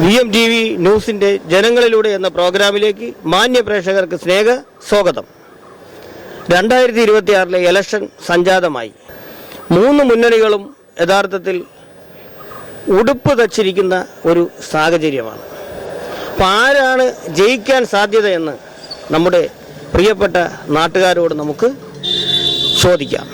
VMTV ന്യൂസിന്റെ ജനങ്ങളിലൂടെ എന്ന പ്രോഗ്രാമിലേക്ക് മാന്യ പ്രേക്ഷകർക്ക് സ്വാഗതം. 2026 ഇലക്ഷൻ സംജാതമായി. മൂന്ന് മുന്നണികളും യഥാർത്ഥത്തിൽ ഉടുപ്പ് തച്ചിരിക്കുന്ന ഒരു സാഹചര്യമാണ്. അപ്പോൾ ആരാണ് ജയിക്കാൻ സാധ്യതയെന്ന് നമ്മുടെ പ്രിയപ്പെട്ട നാട്ടുകാരോട് നമുക്ക് ചോദിക്കാം.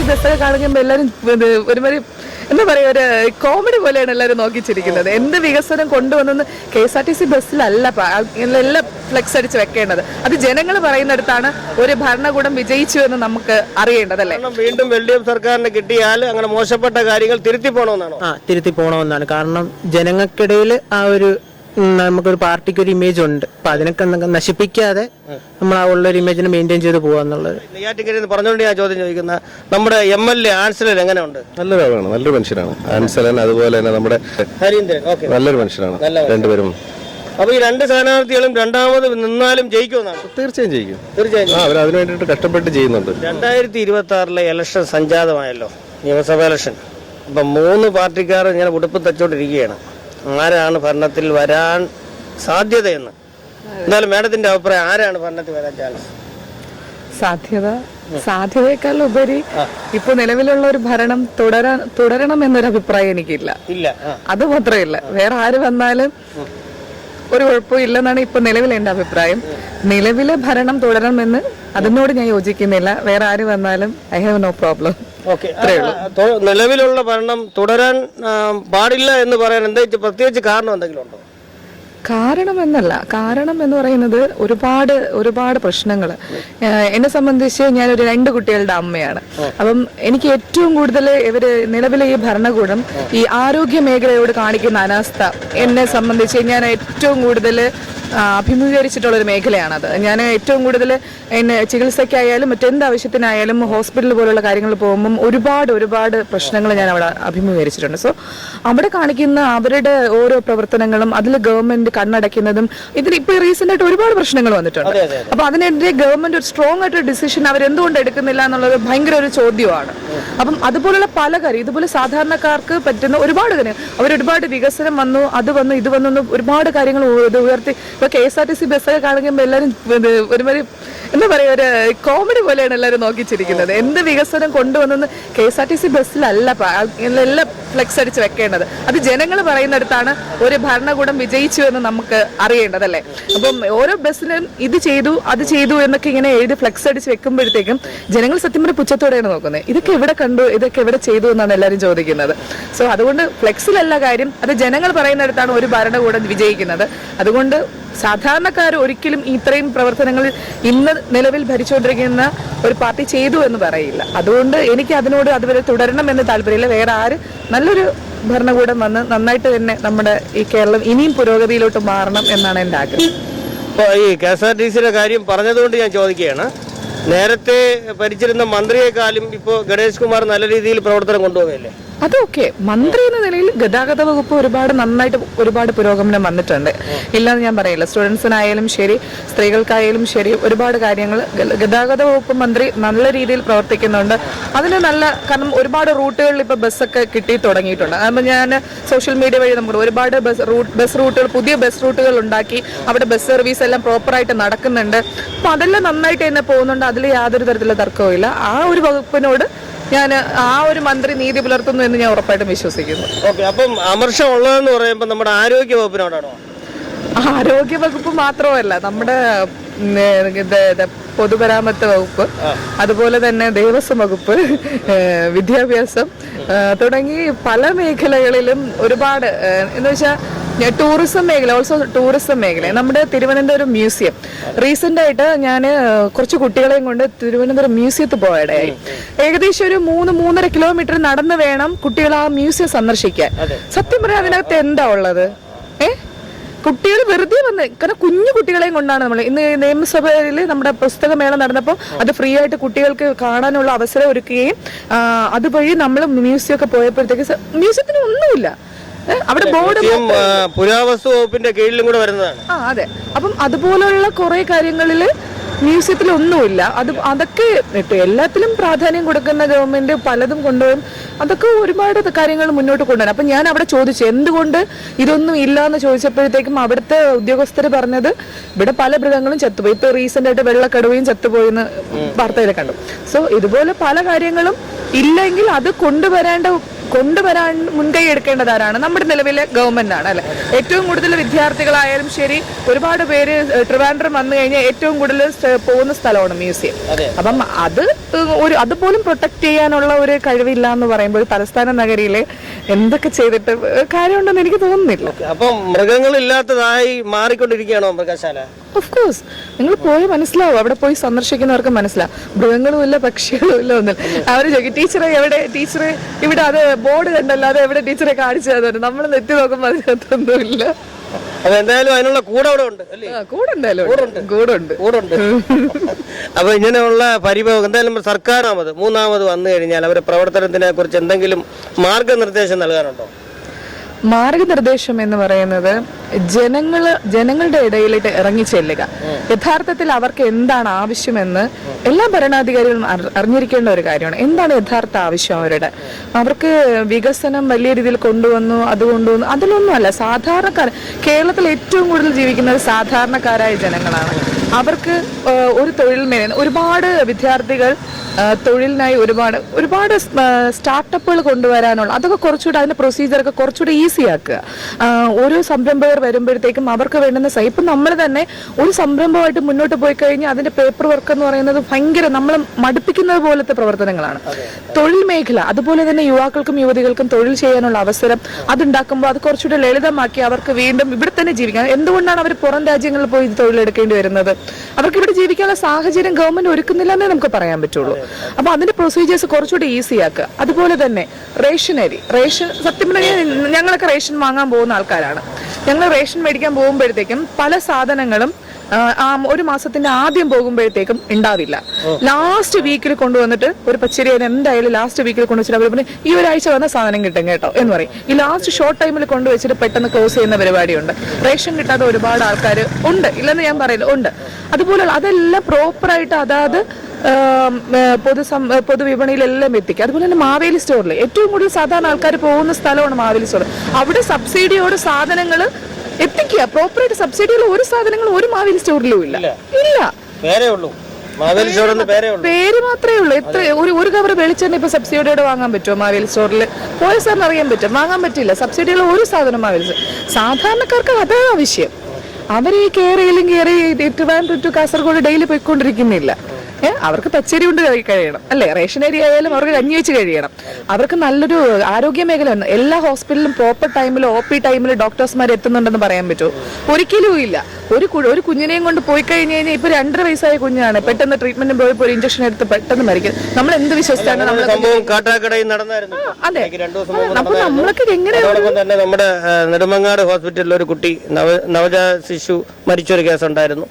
ബസ്സൊക്കെ കാണുമ്പോൾ എല്ലാവരും ഒരുമാതിരി എന്താ പറയുക, ഒരു കോമഡി പോലെയാണ് എല്ലാവരും നോക്കിച്ചിരിക്കുന്നത്. എന്ത് വികസനം കൊണ്ടുവന്നെന്ന് KSRTC ബസ്സിലല്ല എല്ലാം ഫ്ലെക്സ് അടിച്ച് വെക്കേണ്ടത്. അത് ജനങ്ങൾ പറയുന്നിടത്താണ് ഒരു ഭരണകൂടം വിജയിച്ചു എന്ന് നമുക്ക് അറിയേണ്ടതല്ലേ. വീണ്ടും LDF സർക്കാരിന് കിട്ടിയാൽ അങ്ങനെ മോശപ്പെട്ട കാര്യങ്ങൾ തിരുത്തി പോകണമെന്നാണോ? തിരുത്തി പോകണമെന്നാണ്. കാരണം ജനങ്ങൾക്കിടയിൽ ആ ഒരു നമുക്കൊരു പാർട്ടിക്ക് ഒരു ഇമേജ് ഉണ്ട്. അപ്പൊ അതിനൊക്കെ നശിപ്പിക്കാതെ നമ്മൾ ആ ഉള്ള ഒരു ഇമേജിനെ മെയിൻറ്റെയിൻ ചെയ്ത് പോകാന്നുള്ളത്. നെയ്യാറ്റിൻകരയിൽ പറഞ്ഞുകൊണ്ട് ഞാൻ ചോദ്യം ചോദിക്കുന്ന നമ്മുടെ MLA ആൻസലൻ എങ്ങനെയുണ്ട്? നല്ലൊരാളാണ്, നല്ലൊരു മനുഷ്യനാണ് ആൻസലൻ. അതുപോലെ തന്നെ നമ്മുടെ ഹരീന്ദ്രൻ നല്ലൊരു മനുഷ്യനാണ്. രണ്ടുപേരും. അപ്പൊ ഈ രണ്ട് സ്ഥാനാർത്ഥികളും രണ്ടാമത് നിന്നാലും ജയിക്കുമെന്നാണ്? തീർച്ചയായും ജയിക്കും. അവർ അതിനു വേണ്ടിയിട്ട് കഷ്ടപ്പെട്ട് ചെയ്യുന്നുണ്ട്. 2026 ഇലക്ഷൻ സംജാതമായല്ലോ, നിയമസഭാ ഇലക്ഷൻ. അപ്പൊ മൂന്ന് പാർട്ടിക്കാർ ഇങ്ങനെ ഉടുപ്പ് തച്ചോണ്ടിരിക്കുകയാണ്. ആരാണ് ഭരണത്തിൽ വരാൻ സാധ്യതയെന്ന് എന്നാലും മാഡത്തിന്റെ അഭിപ്രായം, ആരാണ് ഭരണത്തിൽ വരാൻ ചാൻസ്? സാധ്യതയേക്കാൾ ഉപരി ഇപ്പൊ നിലവിലുള്ള ഒരു ഭരണം തുടരണം എന്നൊരു അഭിപ്രായം എനിക്കില്ല. അത് മാത്രമല്ല, വേറെ ആര് വന്നാലും ഒരു കുഴപ്പവും ഇല്ലെന്നാണ് ഇപ്പൊ നിലവിൽ എന്റെ അഭിപ്രായം. നിലവിലെ ഭരണം തുടരണമെന്ന് അതിനോട് ഞാൻ യോജിക്കുന്നില്ല. വേറെ ആര് വന്നാലും ഐ ഹാവ് നോ പ്രോബ്ലം. നിലവിലുള്ള ഭരണം തുടരാൻ പാടില്ല എന്ന് പറയാൻ എന്താ പ്രത്യേകിച്ച് കാരണം എന്തെങ്കിലും ഉണ്ടോ? കാരണം എന്ന് പറയുന്നത് ഒരുപാട് പ്രശ്നങ്ങൾ. എന്നെ സംബന്ധിച്ച് ഞാനൊരു 2 കുട്ടികളുടെ അമ്മയാണ്. അപ്പം എനിക്ക് ഏറ്റവും കൂടുതൽ നിലവിലെ ഈ ഭരണകൂടം ഈ ആരോഗ്യ മേഖലയോട് കാണിക്കുന്ന അനാസ്ഥ എന്നെ സംബന്ധിച്ച് ഞാൻ ഏറ്റവും കൂടുതൽ അഭിമുഖീകരിച്ചിട്ടുള്ള ഒരു മേഖലയാണത്. ഞാൻ ഏറ്റവും കൂടുതൽ ചികിത്സയ്ക്കായാലും മറ്റെന്ത് ആവശ്യത്തിനായാലും ഹോസ്പിറ്റൽ പോലുള്ള കാര്യങ്ങൾ പോകുമ്പം ഒരുപാട് പ്രശ്നങ്ങൾ ഞാൻ അവിടെ അഭിമുഖീകരിച്ചിട്ടുണ്ട്. സോ അവിടെ കാണിക്കുന്ന അവരുടെ ഓരോ പ്രവർത്തനങ്ങളും അതിൽ ഗവൺമെന്റ് കണ്ണടയ്ക്കുന്നതും ഇപ്പൊ റീസെന്റ് ആയിട്ട് ഒരുപാട് പ്രശ്നങ്ങൾ വന്നിട്ടുണ്ട്. അപ്പൊ അതിനെതിരെ ഗവൺമെന്റ് ഒരു സ്ട്രോങ് ആയിട്ട് ഡിസിഷൻ അവരെന്തുകൊണ്ട് എടുക്കുന്നില്ല എന്നുള്ളത് ഭയങ്കര ഒരു ചോദ്യമാണ്. അപ്പം അതുപോലുള്ള പല കാര്യം ഇതുപോലെ സാധാരണക്കാർക്ക് പറ്റുന്ന ഒരുപാട് കാര്യം അവരൊരുപാട് വികസനം വന്നു, അത് വന്നു, ഇത് വന്നു, ഒരുപാട് കാര്യങ്ങൾ ഉയർത്തി. ഇപ്പൊ KSRTC ബസ്സൊക്കെ കാണുമ്പോൾ എല്ലാവരും ഒരുമാതിരി എന്താ പറയുക, ഒരു കോമഡി പോലെയാണ് എല്ലാവരും നോക്കിച്ചിരിക്കുന്നത്. എന്ത് വികസനം കൊണ്ടുവന്നെന്ന് KSRTC ബസ്സിലല്ല എല്ലാം ഫ്ലെക്സ് അടിച്ച് വെക്കേണ്ടത്. അത് ജനങ്ങൾ പറയുന്നിടത്താണ് ഒരു ഭരണകൂടം വിജയിച്ചു എന്ന് നമുക്ക് അറിയേണ്ടതല്ലേ. അപ്പം ഓരോ ബസ്സിനും ഇത് ചെയ്തു അത് ചെയ്തു എന്നൊക്കെ ഇങ്ങനെ എഴുതി ഫ്ലെക്സ് അടിച്ച് വെക്കുമ്പോഴത്തേക്കും ജനങ്ങൾ സത്യം പറഞ്ഞ പുച്ഛത്തോടെയാണ് നോക്കുന്നത്. ഇതൊക്കെ എവിടെ കണ്ടു, ഇതൊക്കെ എവിടെ ചെയ്തു എന്നാണ് എല്ലാവരും ചോദിക്കുന്നത്. സോ അതുകൊണ്ട് ഫ്ലെക്സിലല്ല കാര്യം, അത് ജനങ്ങൾ പറയുന്നിടത്താണ് ഒരു ഭരണകൂടം വിജയിക്കുന്നത്. അതുകൊണ്ട് സാധാരണക്കാർ ഒരിക്കലും ഇത്രയും പ്രവർത്തനങ്ങൾ ഇന്ന് നിലവിൽ ഭരിച്ചുകൊണ്ടിരിക്കുന്ന ഒരു പാർട്ടി ചെയ്തു എന്ന് പറയില്ല. അതുകൊണ്ട് എനിക്ക് അതിനോട് അതുവരെ തുടരണം എന്ന് താല്പര്യമില്ല. വേറെ ആര് നല്ലൊരു ഭരണകൂടം വന്ന് നന്നായിട്ട് തന്നെ നമ്മുടെ ഈ കേരളം ഇനിയും പുരോഗതിയിലോട്ട് മാറണം എന്നാണ് എൻ്റെ ആഗ്രഹം. ഇപ്പോൾ ഈ KSRTCയുടെ കാര്യം പറഞ്ഞതുകൊണ്ട് ഞാൻ ചോദിക്കുകയാണ്, നേരത്തെ ഭരിച്ചിരുന്ന മന്ത്രിയെക്കാളും ഇപ്പോൾ ഗണേഷ് കുമാർ നല്ല രീതിയിൽ പ്രവർത്തനം കൊണ്ടുപോകുകയല്ലേ? അതൊക്കെ മന്ത്രി എന്ന നിലയിൽ ഗതാഗത വകുപ്പ് നന്നായിട്ട് ഒരുപാട് പുരോഗമനം വന്നിട്ടുണ്ട്, ഇല്ലാന്ന് ഞാൻ പറയില്ല. സ്റ്റുഡൻസിനായാലും ശരി, സ്ത്രീകൾക്കായാലും ശരി, ഒരുപാട് കാര്യങ്ങൾ ഗതാഗത വകുപ്പ് മന്ത്രി നല്ല രീതിയിൽ പ്രവർത്തിക്കുന്നുണ്ട്. അതിന് കാരണം ഒരുപാട് റൂട്ടുകളിൽ ഇപ്പൊ ബസ്സൊക്കെ കിട്ടി തുടങ്ങിയിട്ടുണ്ട്. അതാകുമ്പോൾ ഞാൻ സോഷ്യൽ മീഡിയ വഴി നമുക്ക് ഒരുപാട് ബസ് റൂട്ടുകൾ, പുതിയ ബസ് റൂട്ടുകൾ ഉണ്ടാക്കി അവിടെ ബസ് സർവീസ് എല്ലാം പ്രോപ്പറായിട്ട് നടക്കുന്നുണ്ട്. അപ്പൊ അതെല്ലാം നന്നായിട്ട് തന്നെ പോകുന്നുണ്ട്. അതിൽ യാതൊരു തരത്തിലുള്ള തർക്കവും ഇല്ല. ആ ഒരു വകുപ്പിനോട് ഞാൻ ആ ഒരു മന്ത്രി നീതി പുലർത്തുന്നു എന്ന് ഞാൻ ഉറപ്പായിട്ടും വിശ്വസിക്കുന്നു. അപ്പം അമർഷം ഉള്ളതെന്ന് പറയുമ്പോൾ നമ്മുടെ ആരോഗ്യ വകുപ്പിനോടാണോ? ആരോഗ്യ വകുപ്പ് മാത്രമല്ല, നമ്മുടെ പൊതുമരാമത്ത് വകുപ്പ്, അതുപോലെ തന്നെ ദേവസ്വം വകുപ്പ്, വിദ്യാഭ്യാസം തുടങ്ങി പല മേഖലകളിലും ഒരുപാട് എന്ന് വെച്ചാൽ ടൂറിസം മേഖല, ഓൾസോ ടൂറിസം മേഖല. നമ്മുടെ തിരുവനന്തപുരം മ്യൂസിയം റീസെന്റ് ആയിട്ട് ഞാൻ കുറച്ച് കുട്ടികളെയും കൊണ്ട് തിരുവനന്തപുരം മ്യൂസിയത്തിൽ പോയിടയായി. ഏകദേശം ഒരു 3-3.5 കിലോമീറ്റർ നടന്ന് വേണം കുട്ടികൾ ആ മ്യൂസിയം സന്ദർശിക്കാൻ. സത്യം പറയാൻ അതിനകത്ത് എന്താ ഉള്ളത്? കുട്ടികൾ വെറുതെ വന്ന്, കാരണം കുഞ്ഞു കുട്ടികളെയും കൊണ്ടാണ് നമ്മൾ ഇന്ന് നിയമസഭയിൽ നമ്മുടെ പുസ്തകമേള നടന്നപ്പോൾ അത് ഫ്രീ ആയിട്ട് കുട്ടികൾക്ക് കാണാനുള്ള അവസരം ഒരുക്കുകയും അതുവഴി നമ്മൾ മ്യൂസിയം ഒക്കെ പോയപ്പോഴത്തേക്ക് മ്യൂസിയത്തിന് ഒന്നുമില്ല. അവിടെ ബോർഡ് പുരാവസ്തു വകുപ്പിന്റെ കീഴിലും കൂടെ വരുന്നതാണ്. അതെ. അപ്പം അതുപോലുള്ള കുറെ കാര്യങ്ങളിൽ മ്യൂസിയത്തിലൊന്നുമില്ല. അതൊക്കെ എല്ലാത്തിലും പ്രാധാന്യം കൊടുക്കുന്ന ഗവൺമെന്റ് പലതും കൊണ്ടുപോകും. അതൊക്കെ ഒരുപാട് കാര്യങ്ങൾ മുന്നോട്ട് കൊണ്ടുവരും. അപ്പൊ ഞാൻ അവിടെ ചോദിച്ചു എന്തുകൊണ്ട് ഇതൊന്നും ഇല്ല എന്ന് ചോദിച്ചപ്പോഴത്തേക്കും അവിടുത്തെ ഉദ്യോഗസ്ഥർ പറഞ്ഞത് ഇവിടെ പല മൃഗങ്ങളും ചത്തുപോയി. ഇപ്പൊ റീസെന്റ് ആയിട്ട് വെള്ളക്കടുവയും ചത്തുപോയെന്ന് വാർത്തയിൽ കണ്ടു. സോ ഇതുപോലെ പല കാര്യങ്ങളും ഇല്ലെങ്കിൽ അത് കൊണ്ടുവരാൻ മുൻകൈ എടുക്കേണ്ടതാരാണ്? നമ്മുടെ നിലവിലെ ഗവൺമെന്റ് ആണ് അല്ലെ. ഏറ്റവും കൂടുതൽ വിദ്യാർത്ഥികളായാലും ശരി, ഒരുപാട് പേര് ട്രിവാൻഡ്രം വന്നു കഴിഞ്ഞാൽ ഏറ്റവും കൂടുതൽ പോകുന്ന സ്ഥലമാണ് മ്യൂസിയം. അപ്പം അതുപോലും പ്രൊട്ടക്ട് ചെയ്യാനുള്ള ഒരു കഴിവില്ല എന്ന് പറയുമ്പോൾ തലസ്ഥാന നഗരിയിലെ എന്തൊക്കെ ചെയ്തിട്ട് കാര്യമുണ്ടെന്ന് എനിക്ക് തോന്നുന്നില്ല. അപ്പം മൃഗങ്ങളില്ലാത്തതായി മാറിക്കൊണ്ടിരിക്കുകയാണോ മൃഗശാല? ഓഫ് കോഴ്സ്, നിങ്ങൾ പോയി മനസ്സിലാവും. അവിടെ പോയി സന്ദർശിക്കുന്നവർക്ക് മനസ്സിലാവും. മൃഗങ്ങളും ഇല്ല, പക്ഷികളും ഇല്ല, ഒന്നുമില്ല. അവര് ചോദിക്കും ടീച്ചറെ എവിടെ, ടീച്ചറ് ഇവിടെ അത് ബോർഡ് കണ്ടല്ലോ, അത് എവിടെ ടീച്ചറെ കാണിച്ചു തന്നു. നമ്മൾ നെറ്റി നോക്കുമ്പോൾ അതിനകത്തൊന്നുമില്ല. അതെന്തായാലും അതിനുള്ള കൂടെ അവിടെ ഉണ്ട് അല്ലേ? കൂടുണ്ട്. അപ്പൊ ഇങ്ങനെയുള്ള പരിഭവം എന്തായാലും സർക്കാരാമത് മൂന്നാമത് വന്നു കഴിഞ്ഞാൽ അവരുടെ പ്രവർത്തനത്തിനെ കുറിച്ച് എന്തെങ്കിലും മാർഗനിർദ്ദേശം നൽകാനുണ്ടോ? മാർഗനിർദ്ദേശം എന്ന് പറയുന്നത് ജനങ്ങളുടെ ഇടയിലേക്ക് ഇറങ്ങി ചെല്ലുക. യഥാർത്ഥത്തിൽ അവർക്ക് എന്താണ് ആവശ്യമെന്ന് എല്ലാ ഭരണാധികാരികളും അറിഞ്ഞിരിക്കേണ്ട ഒരു കാര്യമാണ്. എന്താണ് യഥാർത്ഥ ആവശ്യം അവർക്ക് വികസനം വലിയ രീതിയിൽ കൊണ്ടുവന്നു, അതിലൊന്നുമല്ല. സാധാരണക്കാർ കേരളത്തിൽ ഏറ്റവും കൂടുതൽ ജീവിക്കുന്നത് സാധാരണക്കാരായ ജനങ്ങളാണ്. അവർക്ക് ഒരു തൊഴിൽ ഒരുപാട് വിദ്യാർത്ഥികൾ തൊഴിലിനായി ഒരുപാട് സ്റ്റാർട്ടപ്പുകൾ കൊണ്ടുവരാനുള്ള അതൊക്കെ കുറച്ചുകൂടെ അതിന്റെ പ്രൊസീജിയറൊക്കെ കുറച്ചുകൂടെ ഈസി ആക്കുക. ഓരോ സംരംഭകർ വരുമ്പോഴത്തേക്കും അവർക്ക് വേണ്ടുന്ന ഇപ്പം നമ്മൾ തന്നെ ഒരു സംരംഭമായിട്ട് മുന്നോട്ട് പോയി കഴിഞ്ഞാൽ അതിന്റെ പേപ്പർ വർക്ക് എന്ന് പറയുന്നത് ഭയങ്കര നമ്മൾ മടുപ്പിക്കുന്നത് പോലത്തെ പ്രവർത്തനങ്ങളാണ്. തൊഴിൽ മേഖല അതുപോലെ തന്നെ യുവാക്കൾക്കും യുവതികൾക്കും തൊഴിൽ ചെയ്യാനുള്ള അവസരം അതുണ്ടാക്കുമ്പോൾ അത് കുറച്ചുകൂടെ ലളിതമാക്കി അവർക്ക് വീണ്ടും ഇവിടെ തന്നെ ജീവിക്കാം. എന്തുകൊണ്ടാണ് അവർ പുറം രാജ്യങ്ങളിൽ പോയി തൊഴിലെടുക്കേണ്ടി വരുന്നത്? അവർക്ക് ഇവിടെ ജീവിക്കാനുള്ള സാഹചര്യം ഗവൺമെന്റ് ഒരുക്കുന്നില്ല എന്നേ നമുക്ക് പറയാൻ പറ്റുള്ളൂ. അപ്പൊ അതിന്റെ പ്രൊസീജിയേഴ്സ് കുറച്ചുകൂടി ഈസി ആക്കുക. അതുപോലെ തന്നെ റേഷൻ സത്യം പറഞ്ഞാൽ ഞങ്ങളൊക്കെ റേഷൻ വാങ്ങാൻ പോകുന്ന ആൾക്കാരാണ്. ഞങ്ങൾ റേഷൻ മേടിക്കാൻ പോകുമ്പോഴത്തേക്കും പല സാധനങ്ങളും ഒരു മാസത്തിന്റെ ആദ്യം പോകുമ്പോഴത്തേക്കും ഉണ്ടാവില്ല. ലാസ്റ്റ് വീക്കിൽ കൊണ്ടുവന്നിട്ട് ഒരു പച്ചരി എന്തായാലും ലാസ്റ്റ് വീക്കിൽ കൊണ്ടുവച്ചിട്ട് അവർ പറയും ഈ ഒരാഴ്ച വന്ന സാധനം കിട്ടും കേട്ടോ എന്ന് പറയും. ഈ ലാസ്റ്റ് ഷോർട്ട് ടൈമിൽ കൊണ്ടുവച്ചിട്ട് പെട്ടെന്ന് ക്ലോസ് ചെയ്യുന്ന പരിപാടിയുണ്ട്. റേഷൻ കിട്ടാത്ത ഒരുപാട് ആൾക്കാർ ഉണ്ട്, ഇല്ലെന്ന് ഞാൻ പറയില്ല, ഉണ്ട്. അതുപോലെ അതെല്ലാം പ്രോപ്പറായിട്ട് അതാത് പൊതുവിപണിയിലെല്ലാം എത്തിക്കുക. അതുപോലെ തന്നെ മാവേലി സ്റ്റോറിൽ ഏറ്റവും കൂടുതൽ സാധാരണ ആൾക്കാർ പോകുന്ന സ്ഥലമാണ് മാവേലി സ്റ്റോർ. അവിടെ സബ്സിഡിയോട് സാധനങ്ങൾ എത്തിക്കുക. പ്രോപ്പറായിട്ട് സബ്സിഡിയുള്ള ഒരു സാധനങ്ങളും ഒരു മാവേലി സ്റ്റോറിലും ഇല്ല. പേര് മാത്രമേ ഉള്ളൂ. എത്ര ഒരു കവർ വെളിച്ചെണ്ണ ഇപ്പൊ സബ്സിഡിയോടെ വാങ്ങാൻ പറ്റുമോ മാവേലി സ്റ്റോറിൽ? പോയ സാറിന് അറിയാൻ പറ്റും, വാങ്ങാൻ പറ്റില്ല. സബ്സിഡിയുള്ള ഒരു സാധനം മാവേലി. സാധാരണക്കാർക്ക് അതാണ് ആവശ്യം. അവർ ഈ ട്രിവാൻഡ്രം ടു കാസർഗോഡ് ഡെയിലി പോയിക്കൊണ്ടിരിക്കുന്നില്ല. അവർക്ക് പച്ചരി കൊണ്ട് കഴിയണം അല്ലെ? റേഷൻ അരി ആയാലും അവർക്ക് കഞ്ഞി വെച്ച് കഴിയണം. അവർക്ക് നല്ലൊരു ആരോഗ്യ മേഖല ഉണ്ട്. എല്ലാ ഹോസ്പിറ്റലിലും പ്രോപ്പർ ടൈമിൽ OP ടൈമിൽ ഡോക്ടേഴ്സ്മാർ എത്തുന്നുണ്ടെന്ന് പറയാൻ പറ്റുമോ? ഒരിക്കലും ഇല്ല. ഒരു കുഞ്ഞിനെയും കൊണ്ട് പോയി കഴിഞ്ഞ് കഴിഞ്ഞാൽ ഇപ്പൊ 2.5 വയസ്സായ കുഞ്ഞാണ്, പെട്ടെന്ന് ട്രീറ്റ്മെന്റ് പോയപ്പോൾ ഒരു ഇഞ്ചക്ഷൻ എടുത്ത് പെട്ടെന്ന് മരിക്കും. നമ്മൾ എന്ത് വിശ്വസിച്ചാണ് അതെ. അപ്പൊ നമ്മളൊക്കെ എങ്ങനെയാണ്? നമ്മുടെ നെടുമങ്ങാട് ഹോസ്പിറ്റലിൽ ഒരു കുട്ടി നവജാത ശിശു മരിച്ചൊരു കേസ് ഉണ്ടായിരുന്നു.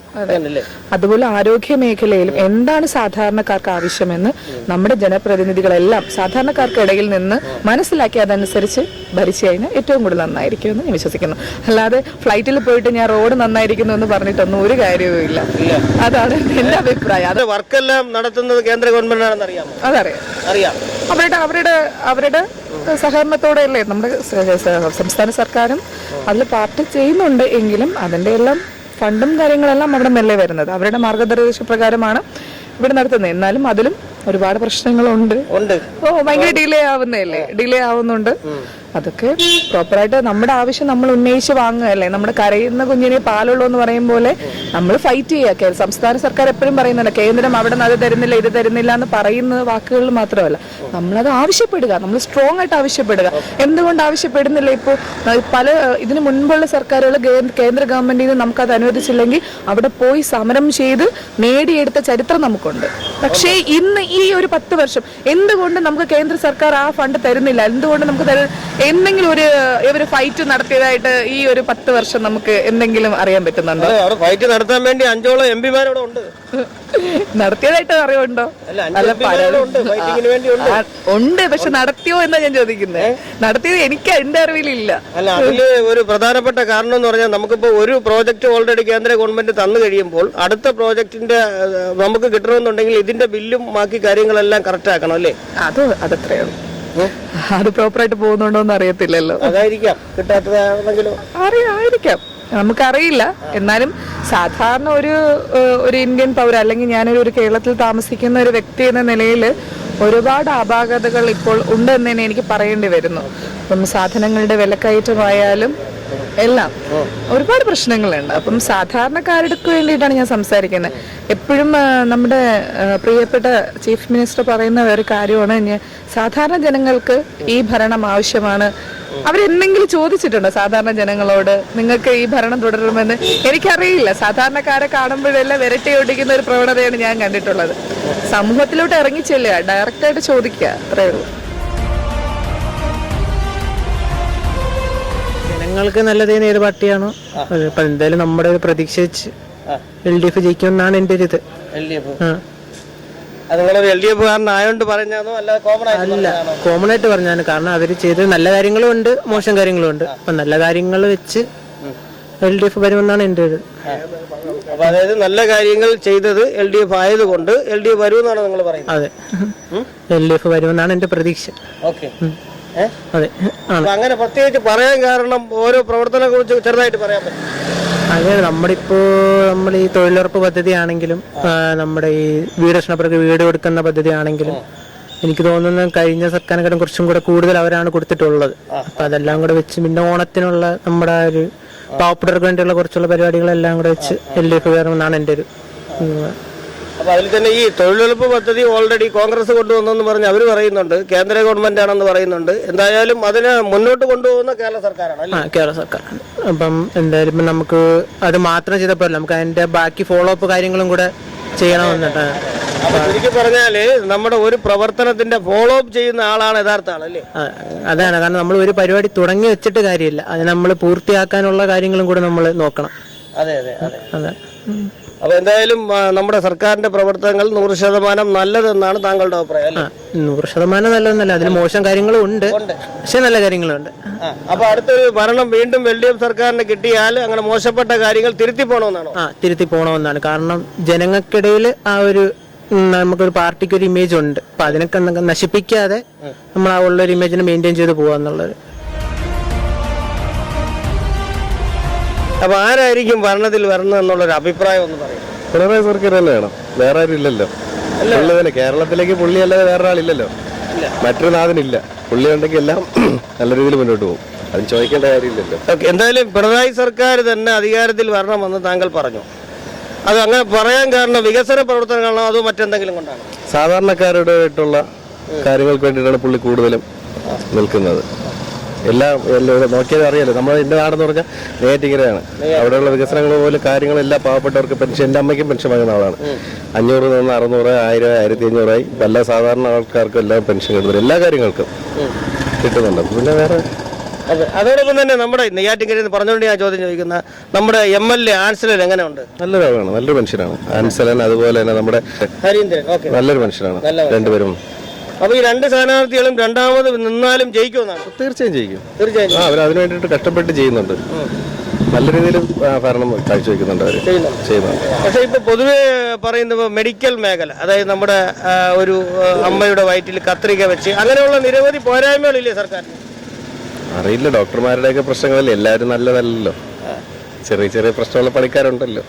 അതുപോലെ ആരോഗ്യ മേഖലയിലും എന്താണ് സാധാരണക്കാർക്ക് ആവശ്യമെന്ന് നമ്മുടെ ജനപ്രതിനിധികളെല്ലാം സാധാരണക്കാർക്ക് ഇടയിൽ നിന്ന് മനസ്സിലാക്കി അതനുസരിച്ച് ഭരിച്ചു കഴിഞ്ഞാൽ ഏറ്റവും കൂടുതൽ നന്നായിരിക്കും എന്ന് ഞാൻ വിശ്വസിക്കുന്നു. അല്ലാതെ ഫ്ലൈറ്റിൽ പോയിട്ട് ഞാൻ റോഡ് നന്നായിരിക്കുന്നു എന്ന് പറഞ്ഞിട്ടൊന്നും ഒരു കാര്യവും ഇല്ല. അതാണ് എന്റെ അഭിപ്രായം. വർക്കെല്ലാം നടത്തുന്നത് കേന്ദ്ര ഗവൺമെന്റ് ആണെന്ന് അറിയാമോ? അതറിയാം. അവരുടെ സഹകരണത്തോടെ അല്ലേ നമ്മുടെ സംസ്ഥാന സർക്കാരും അതിൽ പാർട്ടി ചെയ്യുന്നുണ്ട്. എങ്കിലും അതിന്റെ എല്ലാം ഫണ്ടും കാര്യങ്ങളെല്ലാം അവിടെ മെല്ലെ വരുന്നത് അവരുടെ മാർഗനിർദ്ദേശപ്രകാരമാണ് ഇവിടെ നടത്തുന്നത്. എന്നാലും അതിലും ഒരുപാട് പ്രശ്നങ്ങളുണ്ട്. ഭയങ്കര ഡിലേ ആവുന്നുണ്ട്. അതൊക്കെ പ്രോപ്പറായിട്ട് നമ്മുടെ ആവശ്യം നമ്മൾ ഉന്നയിച്ച് വാങ്ങുകയല്ലേ. നമ്മുടെ കരയുന്ന കുഞ്ഞിനെ പാലുള്ളൂ എന്ന് പറയും പോലെ നമ്മൾ ഫൈറ്റ് ചെയ്യുക. സംസ്ഥാന സർക്കാർ എപ്പോഴും പറയുന്നുണ്ട് കേന്ദ്രം അവിടെ നിന്ന് അത് തരുന്നില്ല ഇത് തരുന്നില്ല എന്ന് പറയുന്ന വാക്കുകളിൽ മാത്രമല്ല, നമ്മളത് ആവശ്യപ്പെടുക. നമ്മൾ സ്ട്രോങ് ആയിട്ട് ആവശ്യപ്പെടുക. എന്തുകൊണ്ട് ആവശ്യപ്പെടുന്നില്ല? ഇപ്പോൾ പല ഇതിനു മുൻപുള്ള സർക്കാരുകൾ കേന്ദ്ര ഗവൺമെന്റിൽ നിന്ന് നമുക്കത് അനുവദിച്ചില്ലെങ്കിൽ അവിടെ പോയി സമരം ചെയ്ത് നേടിയെടുത്ത ചരിത്രം നമുക്കുണ്ട്. പക്ഷേ ഇന്ന് ഈ ഒരു 10 വർഷം എന്തുകൊണ്ട് നമുക്ക് കേന്ദ്ര സർക്കാർ ആ ഫണ്ട് തരുന്നില്ല? എന്തുകൊണ്ട് നമുക്ക് എന്തെങ്കിലും ഇവര് ഫൈറ്റ് നടത്തിയതായിട്ട് ഈ ഒരു 10 വർഷം നമുക്ക് എന്തെങ്കിലും അറിയാൻ പറ്റുന്നുണ്ടോ? അവിടെ ഫൈറ്റ് നടത്താൻ വേണ്ടി 5 എംപിമാരോടെ ഉണ്ട്. നടത്തിയതായിട്ട് അറിവുണ്ടോ? ഉണ്ട്, പക്ഷെ നടത്തിയോ എന്നാ ഞാൻ ചോദിക്കുന്നത്. നടത്തിയത് എനിക്ക് എന്റെ അറിവിലില്ല. അല്ല, അതില് ഒരു പ്രധാനപ്പെട്ട കാരണം എന്ന് പറഞ്ഞാൽ നമുക്കിപ്പോ ഒരു പ്രോജക്റ്റ് ഓൾറെഡി കേന്ദ്ര ഗവൺമെന്റ് തന്നു കഴിയുമ്പോൾ അടുത്ത പ്രോജക്റ്റിന്റെ നമുക്ക് കിട്ടണമെന്നുണ്ടെങ്കിൽ ഇതിന്റെ ബില്ലും ബാക്കി കാര്യങ്ങളെല്ലാം കറക്റ്റ് ആക്കണം അല്ലേ? അതത്രേ ഉള്ളൂ. അത് പ്രോപ്പറായിട്ട് പോകുന്നുണ്ടോ എന്ന് അറിയത്തില്ലല്ലോ. അതായിരിക്കാം കിട്ടാത്തതാണെങ്കിലും ആയിരിക്കാം, നമുക്കറിയില്ല. എന്നാലും സാധാരണ ഒരു ഇന്ത്യൻ പൗര, അല്ലെങ്കിൽ ഞാനൊരു കേരളത്തിൽ താമസിക്കുന്ന ഒരു വ്യക്തി എന്ന നിലയിൽ ഒരുപാട് അപാകതകൾ ഇപ്പോൾ ഉണ്ടെന്ന് തന്നെ എനിക്ക് പറയേണ്ടി വരുന്നു. അപ്പം സാധനങ്ങളുടെ വിലക്കയറ്റമായാലും എല്ലാം ഒരുപാട് പ്രശ്നങ്ങളുണ്ട്. അപ്പം സാധാരണക്കാർക്ക് വേണ്ടിയിട്ടാണ് ഞാൻ സംസാരിക്കുന്നത്. എപ്പോഴും നമ്മുടെ പ്രിയപ്പെട്ട ചീഫ് മിനിസ്റ്റർ പറയുന്ന ഒരു കാര്യമാണ്, സാധാരണ ജനങ്ങൾക്ക് ഈ ഭരണം ആവശ്യമാണ്. അവരെന്തെങ്കിലും ചോദിച്ചിട്ടുണ്ടോ സാധാരണ ജനങ്ങളോട്, നിങ്ങൾക്ക് ഈ ഭരണം തുടരുമെന്ന്? എനിക്കറിയില്ല. സാധാരണക്കാരെ കാണുമ്പോഴെല്ലാം വിരട്ടി ഓടിക്കുന്ന ഒരു പ്രവണതയാണ് ഞാൻ കണ്ടിട്ടുള്ളത്. സമൂഹത്തിലോട്ട് ഇറങ്ങി ചെല്ലുക, ഡയറക്റ്റായിട്ട് ചോദിക്കുക, അത്രയേ ഉള്ളൂ. ജനങ്ങൾക്ക് നല്ലത് ഏത് പാർട്ടിയാണോ അപ്പൊ എന്തായാലും നമ്മുടെ ഒരു പ്രതീക്ഷ വെച്ച് LDF ജയിക്കുമെന്നാണ് എന്റെ ഒരു ഇത്. അല്ല, കോമൺ ആയിട്ട് പറഞ്ഞാണ്. കാരണം അവര് ചെയ്തത് നല്ല കാര്യങ്ങളും ഉണ്ട്, മോശം കാര്യങ്ങളും ഉണ്ട്. അപ്പൊ നല്ല കാര്യങ്ങൾ വെച്ച് LDF വരുമെന്നാണ് എന്റെ ഒരു. അതായത് നല്ല കാര്യങ്ങൾ ചെയ്തത് LDF ആയതുകൊണ്ട് LDF വരുമെന്നാണ് നിങ്ങൾ പറയുന്നത്? അതെ, LDF വരുമെന്നാണ് എന്റെ പ്രതീക്ഷ. അതെ, അങ്ങനെ പ്രത്യേകിച്ച് പറയാൻ കാരണം ഓരോ പ്രവർത്തനത്തെ കുറിച്ച് ചെറുതായിട്ട് പറയാൻ പറ്റും. അതെ, നമ്മൾ ഈ തൊഴിലുറപ്പ് പദ്ധതി ആണെങ്കിലും നമ്മുടെ ഈ വീടക്ഷണപ്പുറക്ക് വീട് കൊടുക്കുന്ന പദ്ധതി ആണെങ്കിലും എനിക്ക് തോന്നുന്നു കഴിഞ്ഞ സർക്കാരിനെക്കാളും കുറച്ചും കൂടെ കൂടുതൽ അവരാണ് കൊടുത്തിട്ടുള്ളത്. അപ്പൊ അതെല്ലാം കൂടെ വെച്ച് പിന്നെ ഓണത്തിനുള്ള നമ്മുടെ ഒരു പാവപ്പെട്ടവർക്ക് വേണ്ടിയുള്ള കുറച്ചുള്ള പരിപാടികളെല്ലാം കൂടെ വെച്ച് LDF കയറുമെന്നാണ് എൻ്റെ ഒരു. അപ്പൊ അതിൽ തന്നെ ഈ തൊഴിലുറപ്പ് പദ്ധതി ഓൾറെഡി കോൺഗ്രസ് കൊണ്ടുവന്നെന്ന് പറഞ്ഞ് അവർ പറയുന്നുണ്ട്, കേന്ദ്ര ഗവൺമെന്റ് ആണെന്ന് പറയുന്നുണ്ട്. എന്തായാലും അതിനെ മുന്നോട്ട് കൊണ്ടുപോകുന്ന കേരള സർക്കാരാണ്. കേരള സർക്കാരാണ്. അപ്പം എന്തായാലും നമുക്ക് അത് മാത്രം ചെയ്തപ്പോൾ നമുക്ക് അതിന്റെ ബാക്കി ഫോളോ അപ്പ് കാര്യങ്ങളും കൂടെ ചെയ്യണമെന്നിട്ട്. ശരിക്കും പറഞ്ഞാല് നമ്മുടെ ഒരു പ്രവർത്തനത്തിന്റെ ഫോളോ അപ്പ് ചെയ്യുന്ന ആളാണ് യഥാർത്ഥ ആളല്ലേ? അതാണ്. കാരണം നമ്മൾ ഒരു പരിപാടി തുടങ്ങി വെച്ചിട്ട് കാര്യമില്ല, അത് നമ്മൾ പൂർത്തിയാക്കാനുള്ള കാര്യങ്ങളും കൂടെ നമ്മൾ നോക്കണം. അതെ അതെ അതെ അതെ. അപ്പൊ എന്തായാലും നമ്മുടെ സർക്കാരിന്റെ പ്രവർത്തനങ്ങൾ 100% നല്ലതെന്നാണ് താങ്കളുടെ അഭിപ്രായം അല്ലേ? 100% നല്ലതെന്നല്ല, അതിൽ മോശം കാര്യങ്ങളും ഉണ്ട്, പക്ഷെ നല്ല കാര്യങ്ങളും ഉണ്ട്. അപ്പൊ അടുത്തൊരു ഭരണം വീണ്ടും LDF സർക്കാരിന് കിട്ടിയാൽ അങ്ങനെ മോശപ്പെട്ട കാര്യങ്ങൾ തിരുത്തി പോകണമെന്നാണോ? തിരുത്തി പോകണമെന്നാണ്. കാരണം ജനങ്ങൾക്കിടയിൽ ആ ഒരു നമുക്കൊരു പാർട്ടിക്ക് ഒരു ഇമേജ് ഉണ്ട്. അപ്പൊ അതിനൊക്കെ നശിപ്പിക്കാതെ നമ്മൾ ആ ഉള്ളൊരു ഇമേജിനെ മെയിൻറ്റെയിൻ ചെയ്ത് പോകാന്നുള്ളത്. അപ്പൊ ആരായിരിക്കും ഭരണത്തിൽ വരണം എന്നുള്ളൊരു അഭിപ്രായം ഒന്ന് പറയും? പിണറായി സർക്കാർ തന്നെ വേണം, വേറെ ആരും ഇല്ലല്ലോ. പുള്ളി തന്നെ കേരളത്തിലേക്ക്, പുള്ളി അല്ലാതെ വേറെ ആളില്ലല്ലോ, മറ്റൊരു നാഥനില്ല. പുള്ളി ഉണ്ടെങ്കിൽ എല്ലാം നല്ല രീതിയിൽ മുന്നോട്ട് പോകും, അത് ചോദിക്കേണ്ട കാര്യമില്ലല്ലോ. എന്തായാലും പിണറായി സർക്കാർ തന്നെ അധികാരത്തിൽ വരണമെന്ന് താങ്കൾ പറഞ്ഞു. അത് അങ്ങനെ പറയാൻ കാരണം വികസന പ്രവർത്തനങ്ങളാണോ അതോ മറ്റെന്തെങ്കിലും കൊണ്ടാണ്? സാധാരണക്കാരോടായിട്ടുള്ള കാര്യങ്ങൾക്ക് വേണ്ടിയിട്ടാണ് പുള്ളി കൂടുതലും നിൽക്കുന്നത്. എല്ലാം നോക്കിയാൽ അറിയാലോ, നമ്മുടെ എൻ്റെ നാടെന്ന് പറഞ്ഞാൽ നെയ്യാറ്റിൻകരയാണ്. അവിടെയുള്ള വികസനങ്ങൾ പോലെ കാര്യങ്ങളെല്ലാം പാവപ്പെട്ടവർക്ക് പെൻഷൻ, എൻ്റെ അമ്മയ്ക്കും പെൻഷൻ വാങ്ങുന്ന ആളാണ്. 500 നിന്ന് 600, 1000, 1500 പല സാധാരണ ആൾക്കാർക്കും എല്ലാം പെൻഷൻ കിട്ടുന്നുണ്ട്, എല്ലാ കാര്യങ്ങൾക്കും കിട്ടുന്നുണ്ട്. പിന്നെ വേറെ അതോടൊപ്പം തന്നെ നമ്മുടെ നെയ്യാറ്റിൻകരയിൽ പറഞ്ഞുകൊണ്ട് ഞാൻ ചോദ്യം ചോദിക്കുന്ന നമ്മുടെ MLA ആൻസലൻ എങ്ങനെയുണ്ട്? നല്ലൊരാളാണ്, നല്ലൊരു മനുഷ്യനാണ് ആൻസലൻ. അതുപോലെ തന്നെ നമ്മുടെ ഹരീന്ദ്രൻ നല്ലൊരു മനുഷ്യനാണ്. രണ്ടുപേരും. അപ്പൊ ഈ രണ്ട് സ്ഥാനാർത്ഥികളും രണ്ടാമത് നിന്നാലും ജയിക്കുമെന്നാണ്? തീർച്ചയായും ജയിക്കും. അവർ അതിനു വേണ്ടിയിട്ട് കഷ്ടപ്പെട്ട് ചെയ്യുന്നുണ്ട്, നല്ല രീതിയിൽ ഭരണം കാഴ്ചവെക്കുന്നുണ്ട്, അവർ ചെയ്യുന്നുണ്ട്. പക്ഷെ ഇപ്പൊ പൊതുവെ പറയുന്നത് മെഡിക്കൽ മേഖല, അതായത് നമ്മുടെ ഒരു അമ്മയുടെ വയറ്റിൽ കത്രിക വെച്ച് അങ്ങനെയുള്ള നിരവധി പോരായ്മകളില്ലേ സർക്കാരിന്? അറിയില്ല, ഡോക്ടർമാരുടെയൊക്കെ പ്രശ്നങ്ങളല്ലേ, എല്ലാവരും നല്ലതല്ലല്ലോ, ചെറിയ ചെറിയ പ്രശ്നമുള്ള പണിക്കാരുണ്ടല്ലോ.